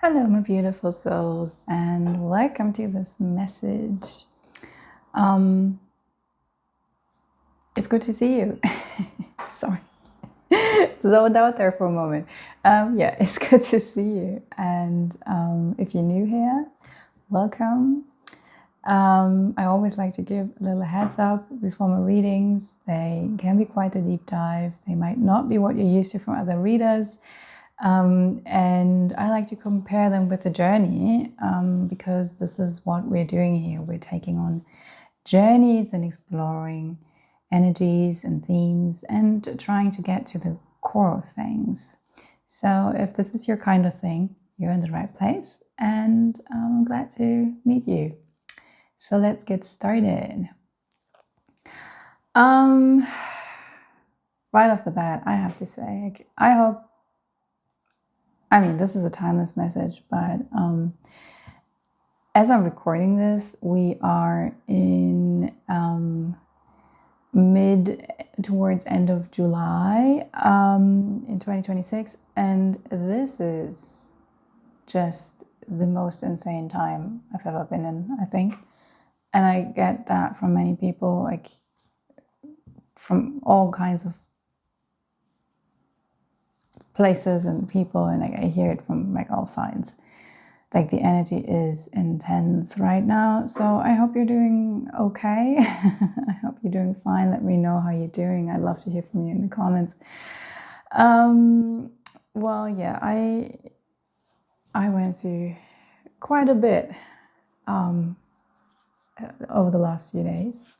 Hello, my beautiful souls, and welcome to this message. It's good to see you. Sorry, zoned out there for a moment. Yeah, it's good to see you. And if you're new here, welcome. I always like to give a little heads up before my readings. They can be quite a deep dive. They might not be what you're used to from other readers. And I like to compare them with the journey because this is what we're doing here. We're taking on journeys and exploring energies and themes and trying to get to the core of things. So if this is your kind of thing, you're in the right place, and I'm glad to meet you. So let's get started. Right off the bat, I have to say, this is a timeless message, but as I'm recording this, we are in towards end of July in 2026, and this is just the most insane time I've ever been in, I think. And I get that from many people, like from all kinds of places and people, and I hear it from like all sides. Like the energy is intense right now. So I hope you're doing okay. I hope you're doing fine. Let me know how you're doing. I'd love to hear from you in the comments. Well, yeah, I went through quite a bit over the last few days.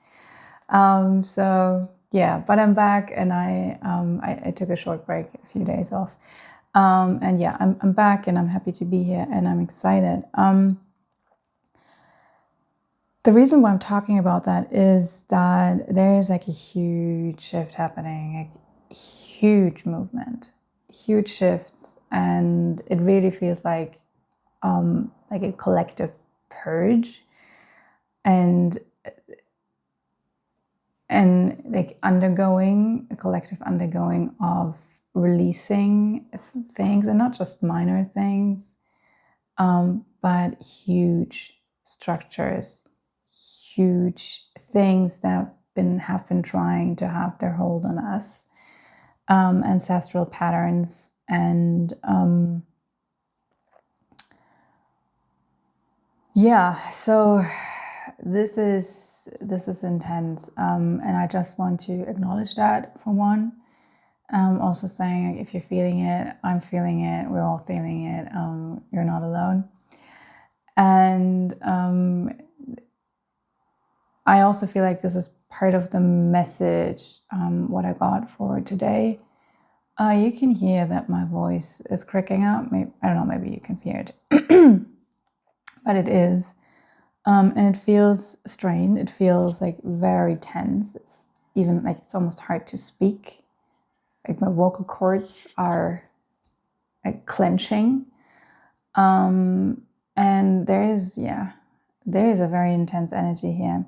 So yeah, but I'm back, and I took a short break, a few days off. And yeah, I'm back, and I'm happy to be here, and I'm excited. The reason why I'm talking about that is that there is like a huge shift happening, a huge movement, huge shifts, and it really feels like a collective purge, and like a collective undergoing of releasing things, and not just minor things, but huge structures, huge things that have been trying to have their hold on us, ancestral patterns, and yeah. So this is intense, and I just want to acknowledge that for one. Also saying, like, if you're feeling it, I'm feeling it, we're all feeling it, you're not alone. And I also feel like this is part of the message, what I got for today. You can hear that my voice is cracking up. Maybe, I don't know, maybe you can hear it. But it is. And it feels strained. It feels like very tense. It's even like it's almost hard to speak. Like my vocal cords are like clenching. And there is a very intense energy here.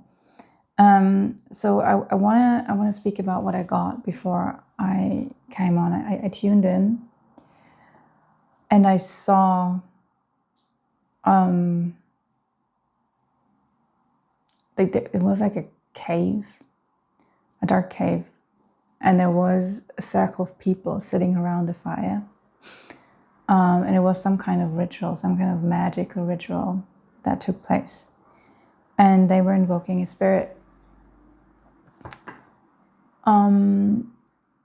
So I wanna speak about what I got before I came on. I tuned in, and I saw it was like a cave, a dark cave, and there was a circle of people sitting around the fire. And it was some kind of ritual, some kind of magical ritual that took place. And they were invoking a spirit.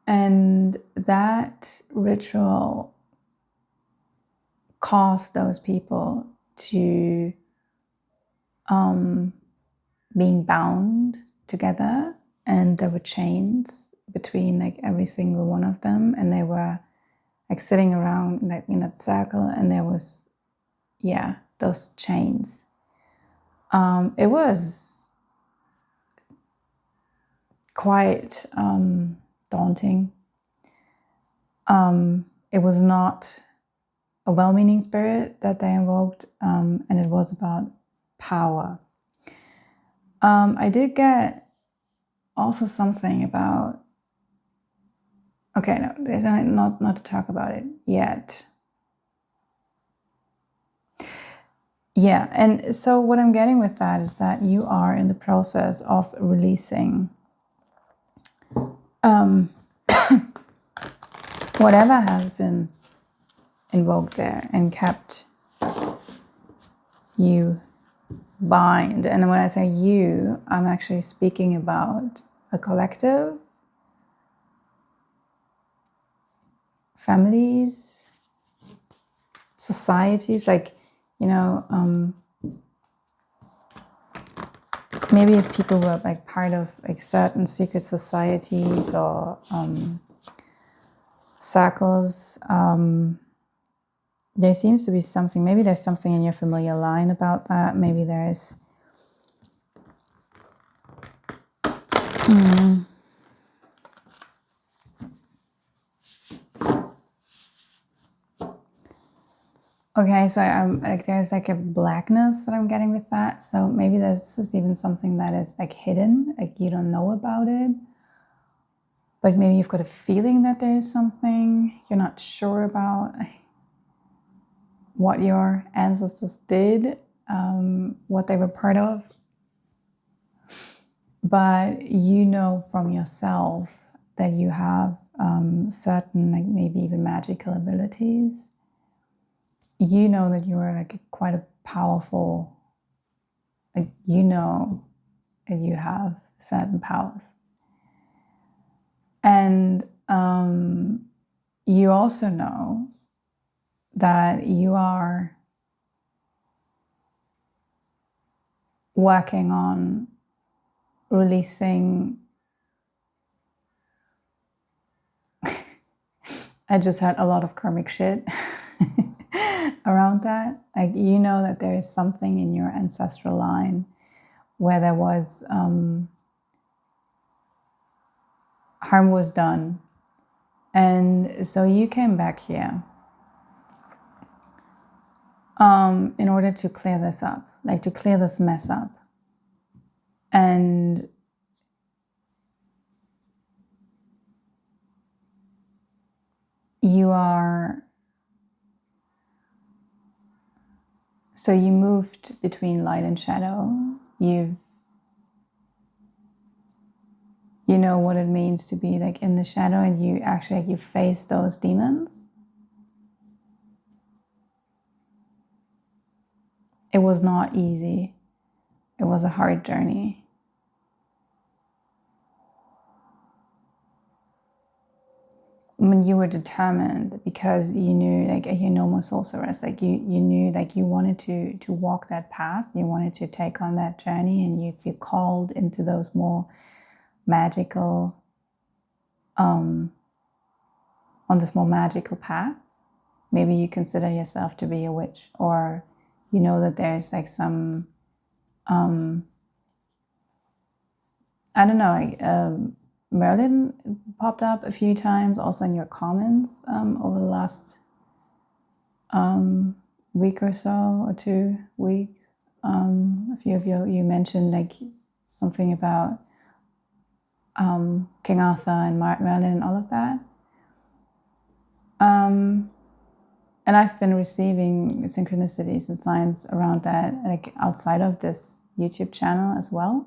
And that ritual caused those people to being bound together, and there were chains between like every single one of them, and they were like sitting around in that circle, and there was those chains. It was quite daunting. It was not a well-meaning spirit that they invoked, and it was about power. I did get also something about, okay, no, there's not to talk about it yet. Yeah, and so what I'm getting with that is that you are in the process of releasing whatever has been invoked there and kept you bind. And when I say you, I'm actually speaking about a collective, families, societies, like, you know, maybe if people were like part of like certain secret societies or circles, there seems to be something, maybe there's something in your familiar line about that. Maybe there's okay, so I'm like, there's like a blackness that I'm getting with that. So maybe this is even something that is like hidden, like you don't know about it. But maybe you've got a feeling that there is something you're not sure about, what your ancestors did, what they were part of. But you know from yourself that you have certain, like maybe even magical abilities. You know that you are like quite a powerful, like you know that you have certain powers. And you also know that you are working on releasing. I just had a lot of karmic shit around that. Like, you know that there is something in your ancestral line where there was harm was done. And so you came back here in order to clear this up, like to clear this mess up. And you are, so you moved between light and shadow. You know what it means to be like in the shadow, and you actually, like, you face those demons. It was not easy. It was a hard journey. When you were determined, because you knew, like, you're no more sorceress, like you knew, like, you wanted to walk that path, you wanted to take on that journey, and you feel called into those more magical, on this more magical path. Maybe you consider yourself to be a witch, or you know that there's like some, I don't know, like, Merlin popped up a few times also in your comments over the last week or so, or 2 weeks. A few of you mentioned like something about King Arthur and Merlin and all of that. And I've been receiving synchronicities and signs around that, like outside of this YouTube channel as well.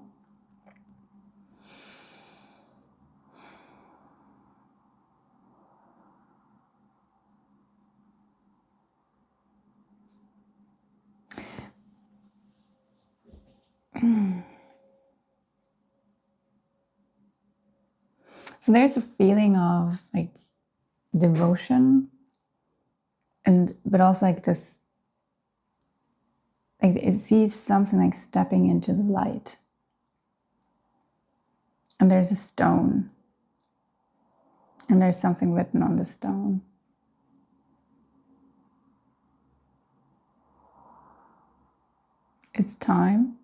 So there's a feeling of like devotion, but also like this, like it sees something like stepping into the light. And there's a stone, and there's something written on the stone. It's time.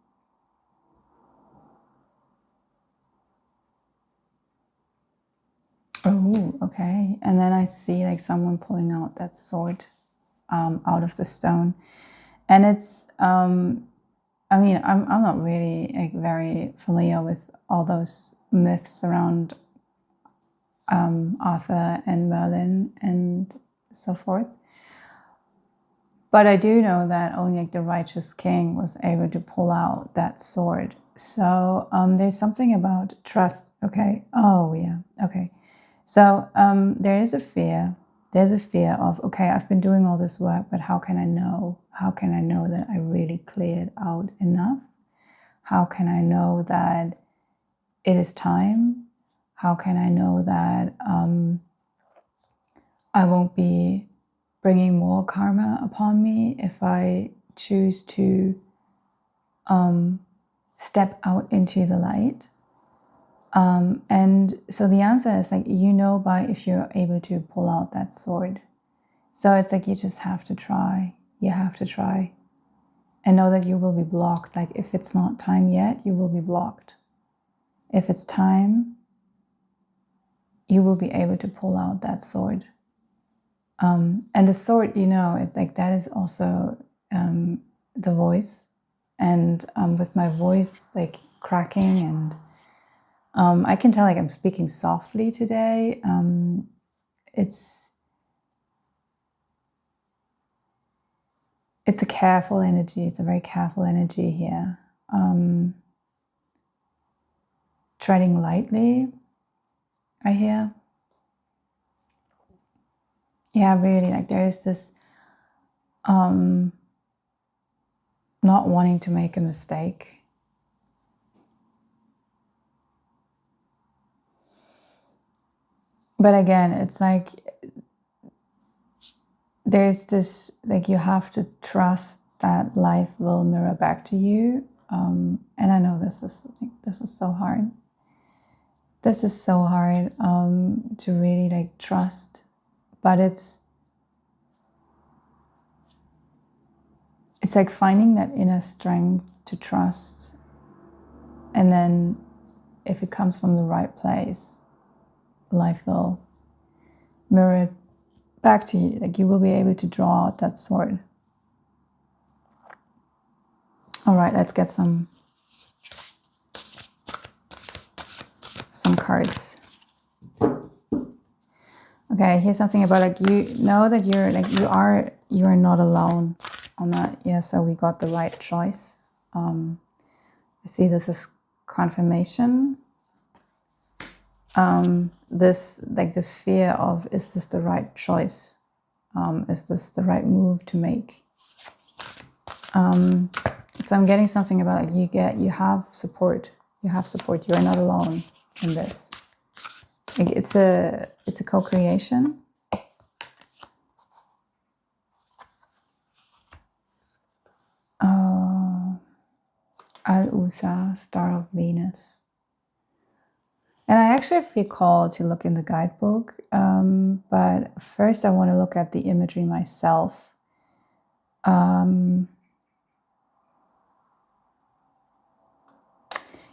Oh, okay. And then I see like someone pulling out that sword out of the stone. And it's, I mean, I'm not really like very familiar with all those myths around Arthur and Merlin and so forth. But I do know that only like the righteous king was able to pull out that sword. So there's something about trust. Okay. Oh yeah. Okay. So there is a fear. There's a fear of, okay, I've been doing all this work, but how can I know? How can I know that I really cleared out enough? How can I know that it is time? How can I know that I won't be bringing more karma upon me if I choose to step out into the light? And so the answer is like, you know, by if you're able to pull out that sword. So it's like, you just have to try. You have to try and know that you will be blocked. Like if it's not time yet, you will be blocked. If it's time, you will be able to pull out that sword. And the sword, you know, it's like, that is also the voice. And with my voice like cracking, and I can tell like I'm speaking softly today. It's a careful energy. It's a very careful energy here. Treading lightly, I hear. Yeah, really, like there is this not wanting to make a mistake. But again, it's like there's this, like you have to trust that life will mirror back to you. And I know this is so hard. This is so hard to really like trust, but it's like finding that inner strength to trust. And then if it comes from the right place, life will mirror it back to you. Like you will be able to draw out that sword. All right, let's get some cards. Okay, here's something about like, you know that you're like, you are not alone on that. Yeah, so we got the right choice. I see this as confirmation. This fear of, is this the right choice? Is this the right move to make? So I'm getting something about like, you have support. You have support. You're not alone in this. Like it's a co-creation. Al-Usa, Star of Venus. And I actually feel called to look in the guidebook, but first I want to look at the imagery myself.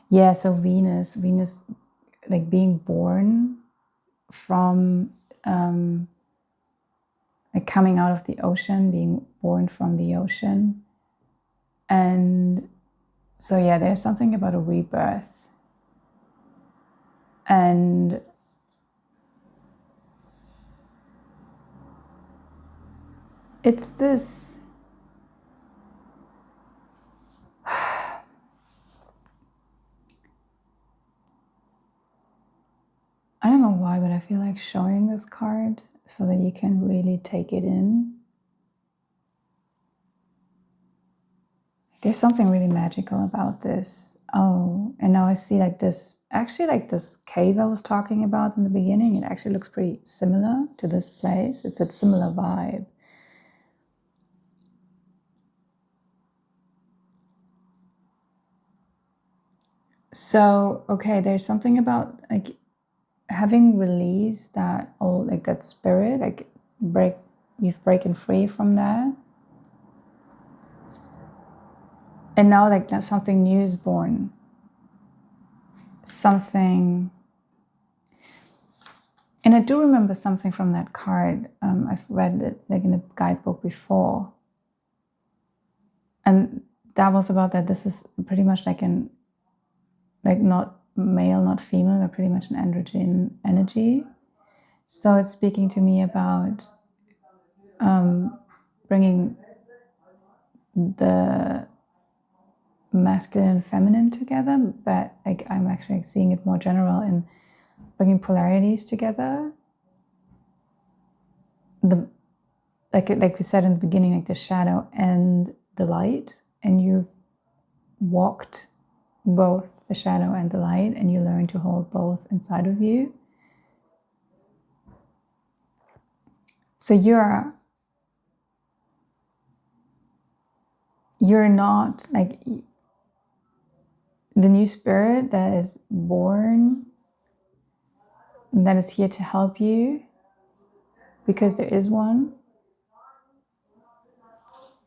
Yeah, so Venus, like being born from, like coming out of the ocean, being born from the ocean. And so, yeah, there's something about a rebirth. And it's this, I don't know why, but I feel like showing this card so that you can really take it in. There's something really magical about this. Oh, and now I see like this, actually like this cave I was talking about in the beginning, it actually looks pretty similar to this place. It's a similar vibe. So, okay, there's something about like having released that old, like that spirit, like you've broken free from that. And now like that something new is born. Something, and I do remember something from that card. I've read it like in the guidebook before. And that was about that this is pretty much like not male, not female, but pretty much an androgen energy. So it's speaking to me about bringing the masculine and feminine together, but like I'm actually seeing it more general in bringing polarities together. The like we said in the beginning, like the shadow and the light, and you've walked both the shadow and the light, and you learn to hold both inside of you. So you're not like the new spirit that is born, that is here to help you, because there is one.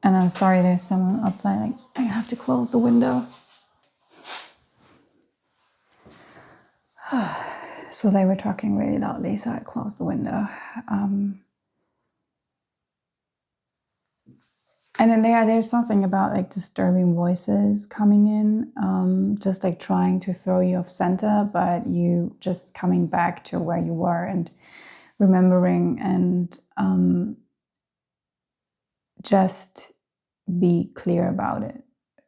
And I'm sorry, there's someone outside. Like, I have to close the window. So they were talking really loudly, so I closed the window. And then there's something about like disturbing voices coming in, just like trying to throw you off center, but you just coming back to where you were and remembering, and just be clear about it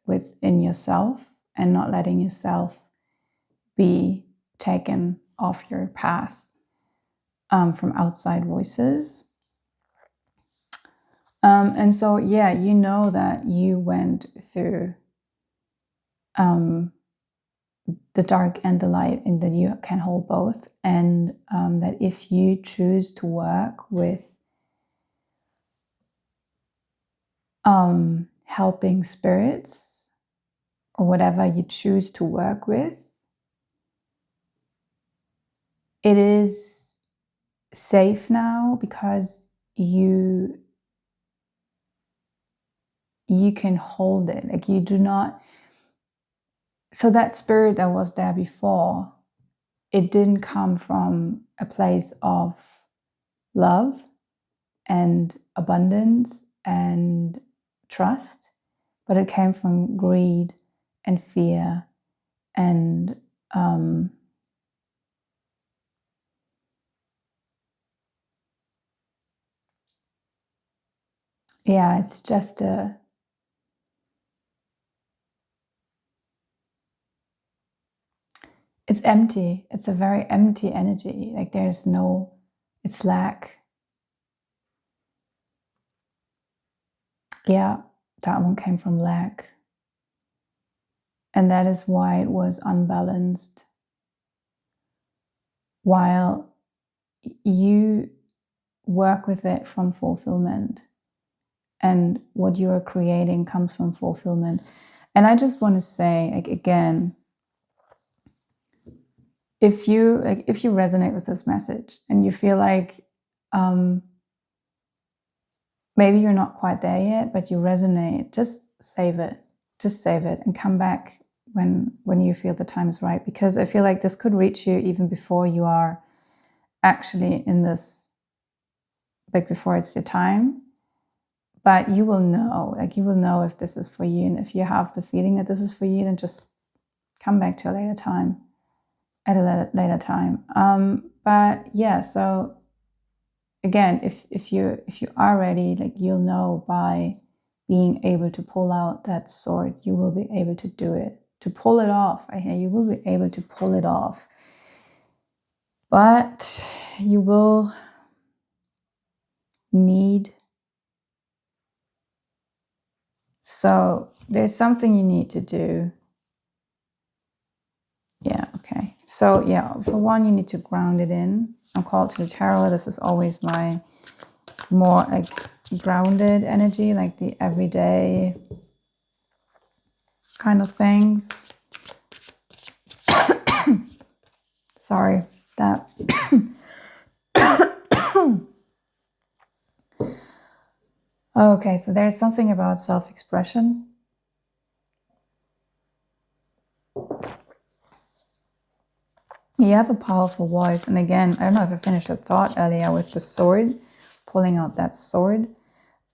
within yourself, and not letting yourself be taken off your path from outside voices. And so, yeah, you know that you went through the dark and the light, and that you can hold both. And that if you choose to work with helping spirits, or whatever you choose to work with, it is safe now, because you can hold it. Like, you do not. So that spirit that was there before, it didn't come from a place of love and abundance and trust, but it came from greed and fear and yeah, it's just it's empty. It's a very empty energy. Like, it's lack. Yeah, that one came from lack. And that is why it was unbalanced. While you work with it from fulfillment, and what you are creating comes from fulfillment. And I just want to say, like, again, if you resonate with this message and you feel like maybe you're not quite there yet, but you resonate, just save it and come back when you feel the time is right, because I feel like this could reach you even before you are actually in this, like before it's your time. But you will know, if this is for you. And if you have the feeling that this is for you, then just come back to a later time, at a later time. But yeah, so again, if you are ready, like, you'll know by being able to pull out that sword, you will be able to do it, to pull it off. I hear you will be able to pull it off. But you will need. So there's something you need to do. Yeah, okay. So yeah, for one, you need to ground it in. I'm called to the tarot. This is always my more like grounded energy, like the everyday kind of things. Sorry, that. Okay, so there's something about self-expression. You have a powerful voice. And again, I don't know if I finished the thought earlier with the sword, pulling out that sword.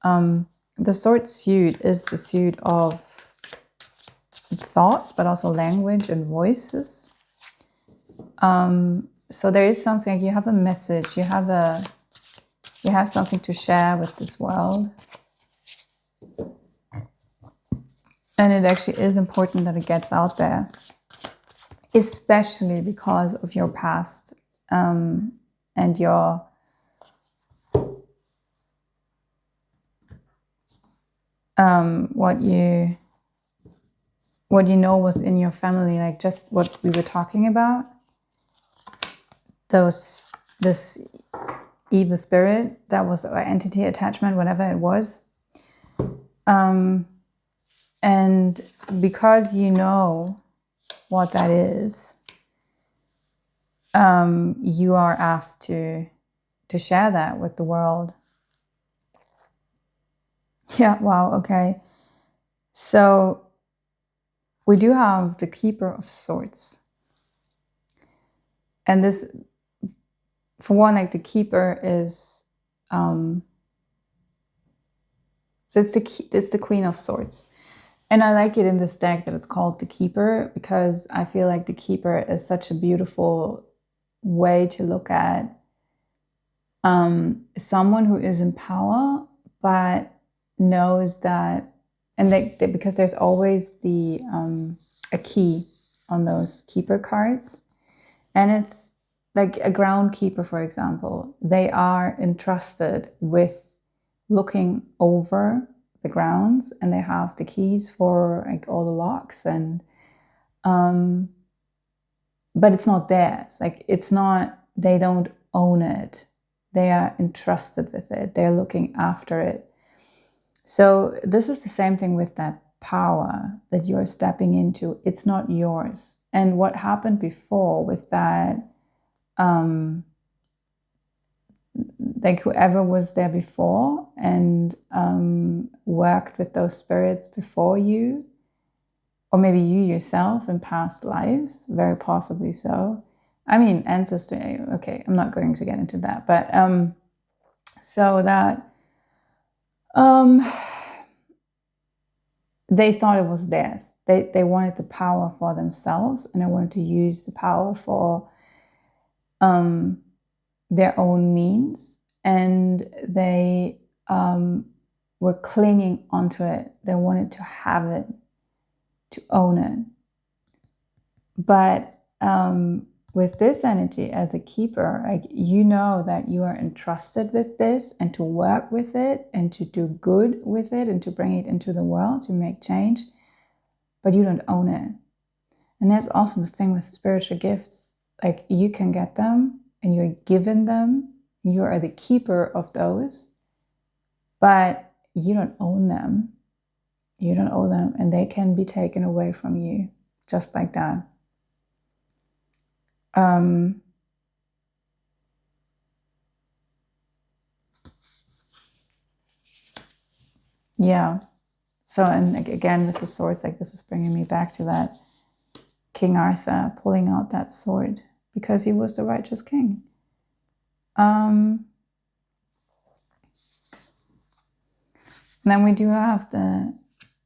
The sword suit is the suit of thoughts, but also language and voices. So there is something, you have a message, you have something to share with this world. And it actually is important that it gets out there, especially because of your past and your what you know was in your family, like just what we were talking about, this evil spirit that was, or entity attachment, whatever it was. And because you know what that is, you are asked to share that with the world. Yeah, wow, okay. So we do have the Keeper of Swords. And this, for one, like the Keeper is, so it's the Queen of Swords. And I like it in this deck that it's called the Keeper, because I feel like the Keeper is such a beautiful way to look at someone who is in power, but knows that, and because there's always the a key on those Keeper cards, and it's like a groundkeeper, for example. They are entrusted with looking over the grounds, and they have the keys for like all the locks, and but it's not theirs. Like, it's not, they don't own it. They are entrusted with it. They're looking after it. So this is the same thing with that power that you're stepping into. It's not yours. And what happened before with that, like whoever was there before and worked with those spirits before you, or maybe you yourself in past lives, very possibly so. I mean, ancestry, okay, I'm not going to get into that, but so that they thought it was theirs. They wanted the power for themselves, and they wanted to use the power for their own means, and they were clinging onto it. They wanted to have it, to own it. But with this energy as a keeper, like, you know that you are entrusted with this, and to work with it, and to do good with it, and to bring it into the world, to make change, but you don't own it. And that's also the thing with spiritual gifts. Like, you can get them, and you're given them, you are the keeper of those, but you don't own them. You don't own them, and they can be taken away from you just like that. Yeah. So, and again, with the swords, like, this is bringing me back to that King Arthur pulling out that sword because he was the righteous king. Then we do have the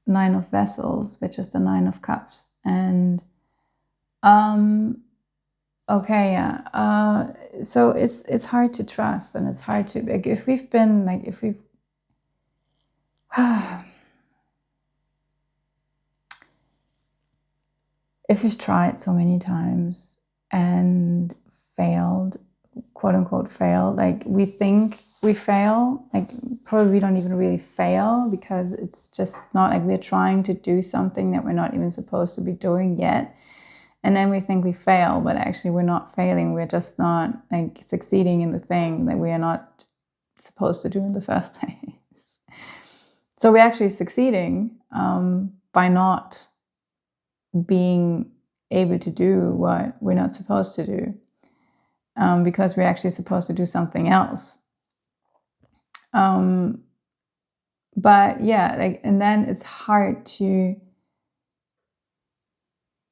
Nine of Vessels, which is the Nine of Cups. And okay, yeah. So it's hard to trust, and it's hard to, like, if we've been, like, if we've if we've tried so many times and failed, quote unquote failed, like, we think we fail, like, probably we don't even really fail, because it's just not like we're trying to do something that we're not even supposed to be doing yet. And then we think we fail, but actually we're not failing. We're just not, like, succeeding in the thing that we are not supposed to do in the first place. So we're actually succeeding by not being able to do what we're not supposed to do, because we're actually supposed to do something else. But yeah, like, and then it's hard to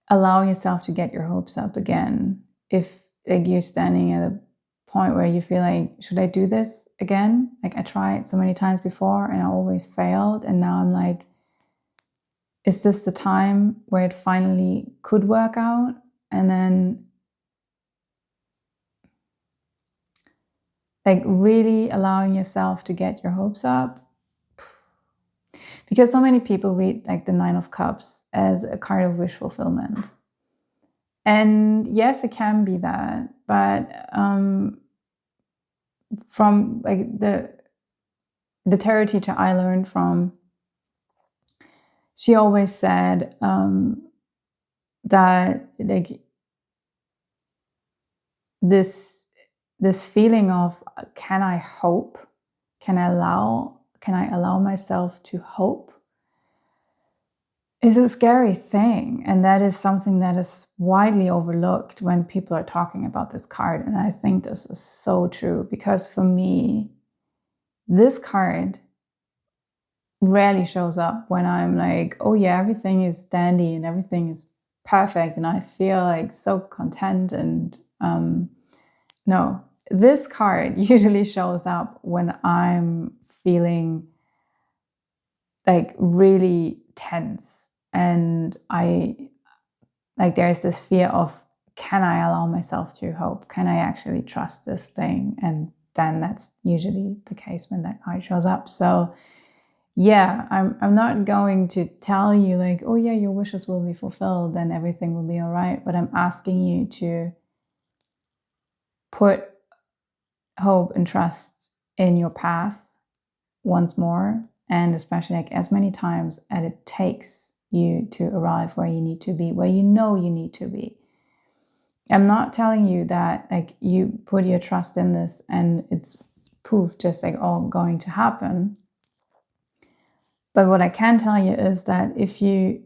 allow yourself to get your hopes up again if, like, you're standing at a point where you feel like, should I do this again? Like, I tried so many times before and I always failed, and now I'm like, is this the time where it finally could work out? And then, like, really allowing yourself to get your hopes up. Because so many people read like the Nine of Cups as a card of wish fulfillment. And yes, it can be that, but from like the tarot teacher I learned from, she always said that like this feeling of can I hope? Can I allow myself to hope? Is a scary thing. And that is something that is widely overlooked when people are talking about this card. And I think this is so true, because for me, this card rarely shows up when I'm like, oh yeah, everything is dandy and everything is perfect and I feel like so content. And no, this card usually shows up when I'm feeling like really tense. And there's this fear of, can I allow myself to hope? Can I actually trust this thing? And then that's usually the case when that card shows up. So yeah, I'm not going to tell you like, oh yeah, your wishes will be fulfilled and everything will be all right. But I'm asking you to put hope and trust in your path once more. And especially like as many times as it takes you to arrive where you need to be, where you know you need to be. I'm not telling you that like you put your trust in this and it's poof, just like all going to happen. But what I can tell you is that if you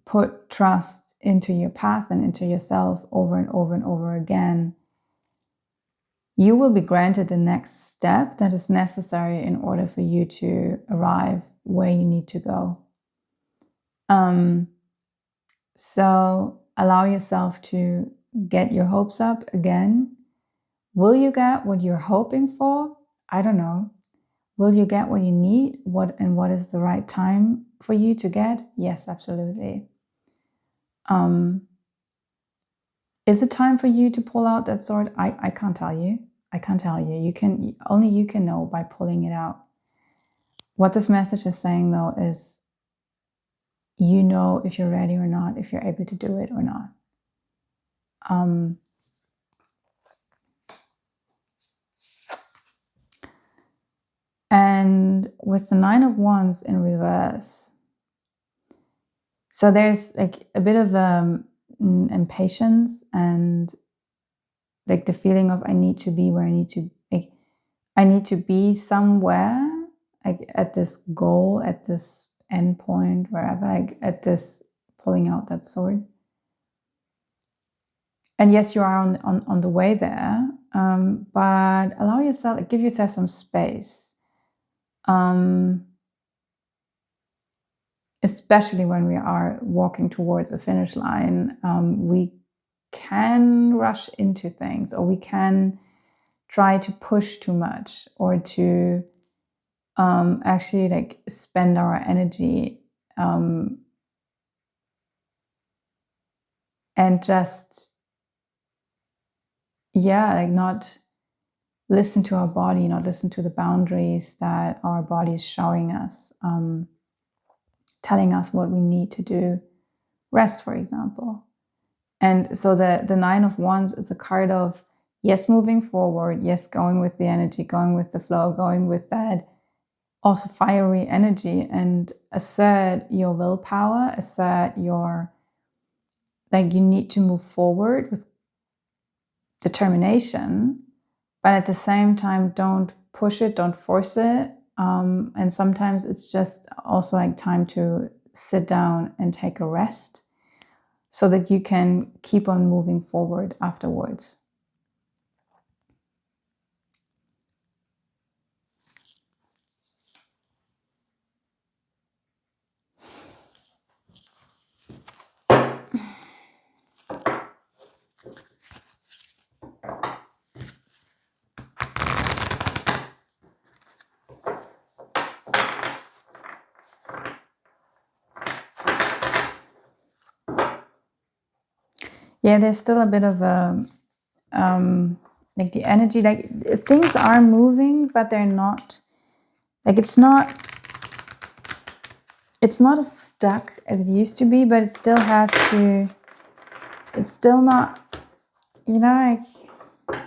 put trust into your path and into yourself over and over and over again, you will be granted the next step that is necessary in order for you to arrive where you need to go. So allow yourself to get your hopes up again. Will you get what you're hoping for? I don't know. Will you get what you need? What is the right time for you to get? Yes, absolutely. Is it time for you to pull out that sword? I can't tell you. I can't tell you. Only you can know by pulling it out. What this message is saying though is, you know if you're ready or not, if you're able to do it or not. And with the Nine of Wands in reverse, so there's like a bit of impatience and like the feeling of I need to be where I need to, like I need to be somewhere, like at this goal, at this end point, wherever, like at this pulling out that sword. And yes, you are on the way there, but allow yourself, like, give yourself some space. Especially when we are walking towards a finish line, we can rush into things, or we can try to push too much, or to actually like spend our energy and just, yeah, like not listen to our body, not listen to the boundaries that our body is showing us, telling us what we need to do. Rest, for example. And so the Nine of Wands is a card of, yes, moving forward, yes, going with the energy, going with the flow, going with that also fiery energy, and assert your willpower, assert your, like, you need to move forward with determination, but at the same time, don't push it, don't force it. And sometimes it's just also like time to sit down and take a rest so that you can keep on moving forward afterwards. Yeah, there's still a bit of a, like the energy, like things are moving, but they're not, like it's not it's not as stuck as it used to be, but it still has to, it's still not, you know, like,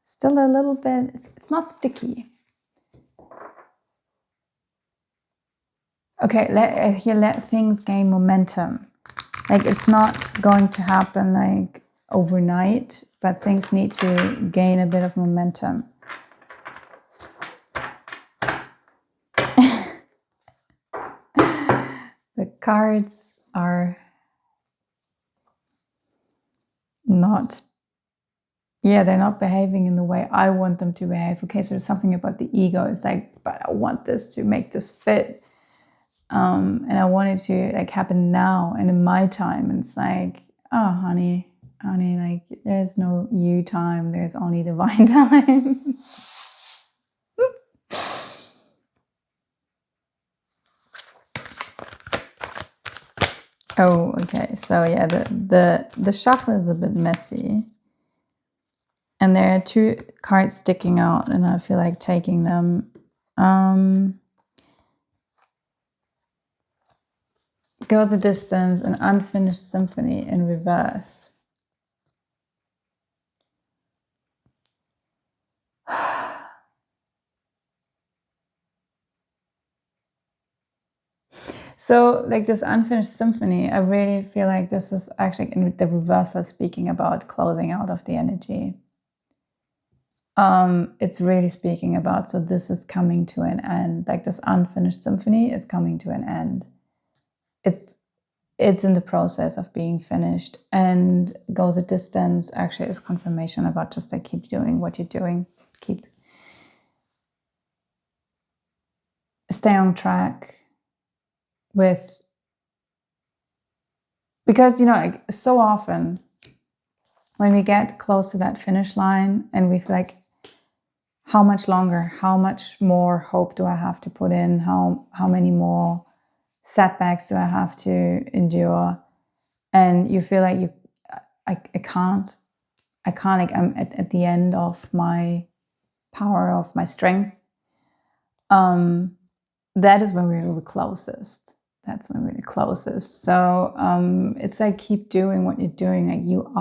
still a little bit, it's not sticky. Okay, let things gain momentum. Like, it's not going to happen like overnight, but things need to gain a bit of momentum. The cards are not, yeah, they're not behaving in the way I want them to behave. Okay, so there's something about the ego. It's like, but I want this to make this fit. And I want it to like happen now and in my time. And it's like, oh, honey, like there's no you time. There's only divine time. Oh, okay. So yeah, the shuffle is a bit messy. And there are two cards sticking out, and I feel like taking them. Go the Distance, an Unfinished Symphony in reverse. So like this unfinished symphony, I really feel like this is actually in the reversal speaking about closing out of the energy. It's really speaking about, so this is coming to an end. Like this unfinished symphony is coming to an end. It's in the process of being finished. And Go the Distance actually is confirmation about just like keep doing what you're doing. Stay on track with, because you know, like, so often when we get close to that finish line and we feel like, how much longer, how much more hope do I have to put in, how many more setbacks do I have to endure, and you feel like I can't, like I'm at the end of my power, of my strength. That is when we're the closest. That's when we're the closest. So it's like keep doing what you're doing. Like you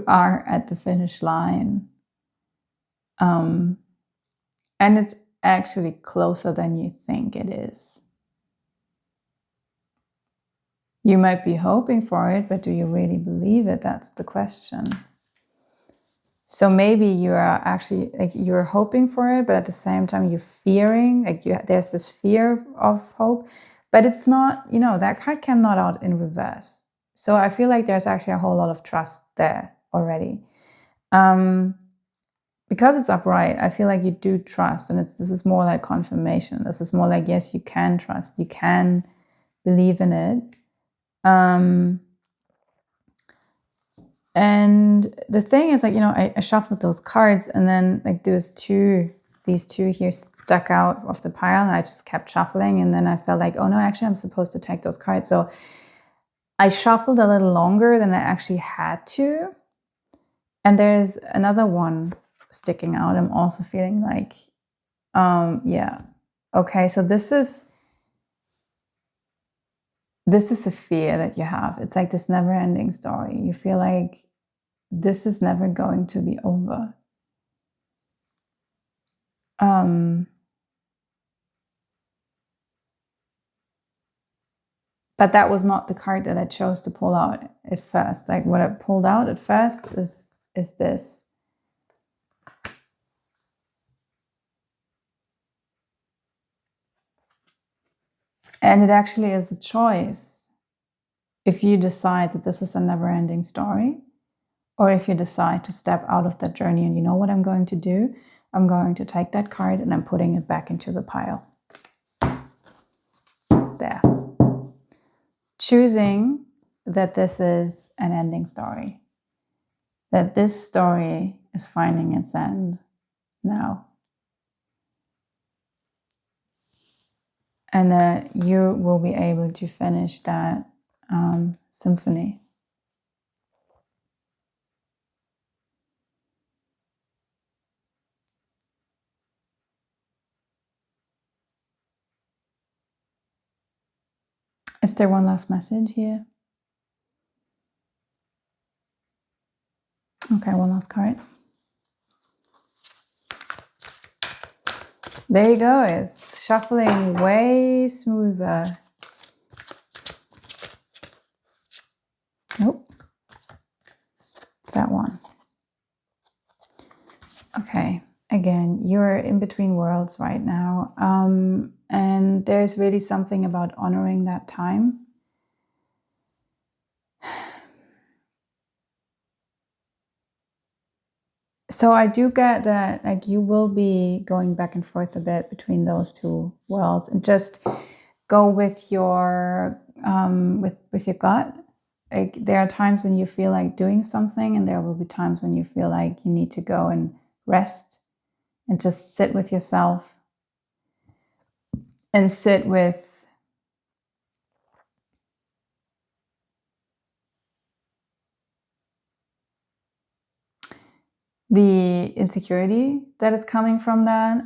are at the finish line. And it's actually closer than you think it is. You might be hoping for it, but do you really believe it? That's the question. So maybe you are actually like you're hoping for it, but at the same time you're fearing, like there's this fear of hope, but it's not, you know, that card came not out in reverse. So I feel like there's actually a whole lot of trust there already. Because it's upright, I feel like you do trust, and this is more like confirmation. This is more like, yes, you can trust, you can believe in it. And the thing is, like, you know, I shuffled those cards, and then like these two here stuck out of the pile, and I just kept shuffling, and then I felt like, oh no, actually I'm supposed to take those cards. So I shuffled a little longer than I actually had to. And there's another one sticking out. I'm also feeling like, yeah, okay, so this is a fear that you have. It's like this never-ending story. You feel like this is never going to be over. But that was not the card that I chose to pull out at first. Like what I pulled out at first is this. And it actually is a choice. If you decide that this is a never-ending story, or if you decide to step out of that journey and you know what I'm going to do, I'm going to take that card and I'm putting it back into the pile. There. Choosing that this is an ending story. That this story is finding its end now. And that you will be able to finish that symphony. Is there one last message here? Okay, one last card. There you go. It's shuffling way smoother. Nope. That one. Okay. Again, you're in between worlds right now. And there's really something about honoring that time. So I do get that, like, you will be going back and forth a bit between those two worlds, and just go with your with your gut. Like, there are times when you feel like doing something, and there will be times when you feel like you need to go and rest and just sit with yourself and sit with the insecurity that is coming from that.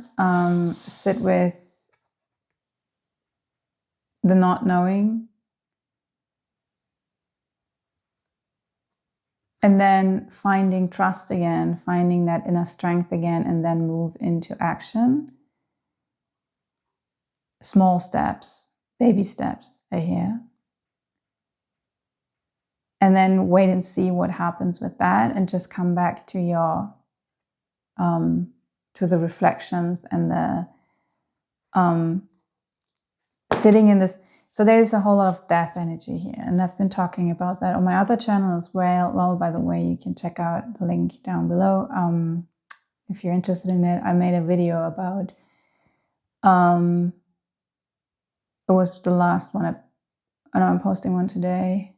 Sit with the not knowing. And then finding trust again, finding that inner strength again, and then move into action. Small steps, baby steps are here. And then wait and see what happens with that, and just come back to your, to the reflections and the sitting in this. So there's a whole lot of death energy here. And I've been talking about that on my other channel as well. Well, by the way, you can check out the link down below. If you're interested in it, I made a video about, it was the last one. I know I'm posting one today.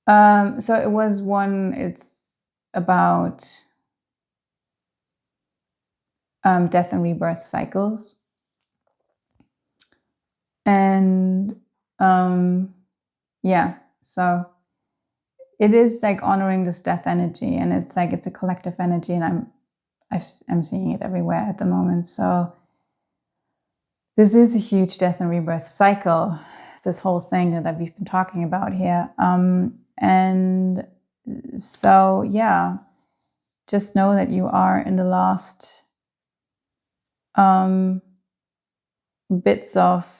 So it was one, it's about death and rebirth cycles. And yeah, so it is like honoring this death energy, and it's like, it's a collective energy, and I'm seeing it everywhere at the moment. So this is a huge death and rebirth cycle, this whole thing that we've been talking about here. And so, yeah, just know that you are in the last bits of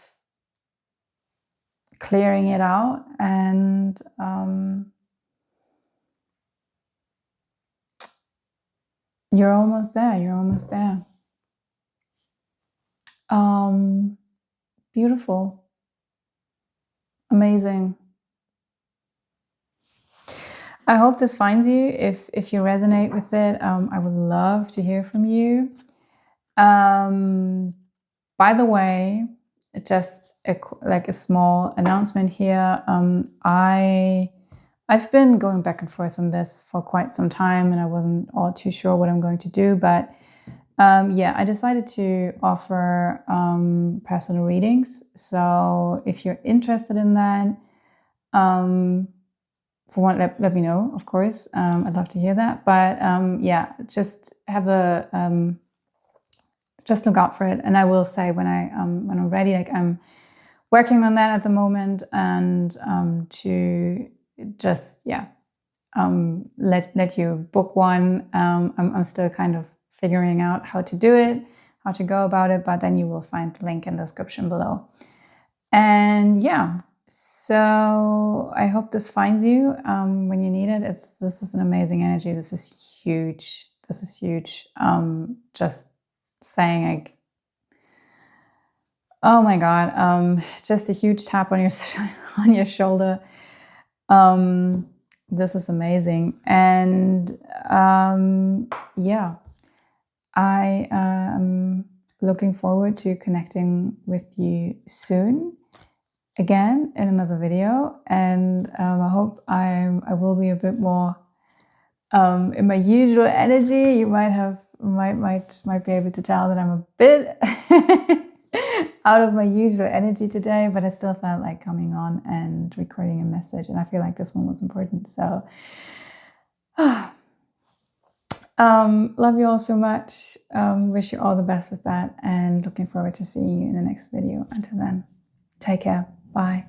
clearing it out, and you're almost there. You're almost there. Beautiful. Amazing. I hope this finds you. If you resonate with it, I would love to hear from you. By the way, just like a small announcement here. I've been going back and forth on this for quite some time, and I wasn't all too sure what I'm going to do, but yeah, I decided to offer personal readings. So if you're interested in that, for one, let me know, of course. I'd love to hear that. But yeah, just have a just look out for it. And I will say when I'm ready, like, I'm working on that at the moment, and to just, yeah, let you book one. I'm still kind of figuring out how to do it, how to go about it, but then you will find the link in the description below. And yeah, so I hope this finds you when you need it. This is an amazing energy. This is huge. This is huge. Just saying, like, oh my God, just a huge tap on your on your shoulder. This is amazing. And yeah, I am looking forward to connecting with you soon again in another video. And I hope I will be a bit more in my usual energy. You might be able to tell that I'm a bit out of my usual energy today, but I still felt like coming on and recording a message, and I feel like this one was important. So love you all so much. Wish you all the best with that, and looking forward to seeing you in the next video. Until then, take care. Bye.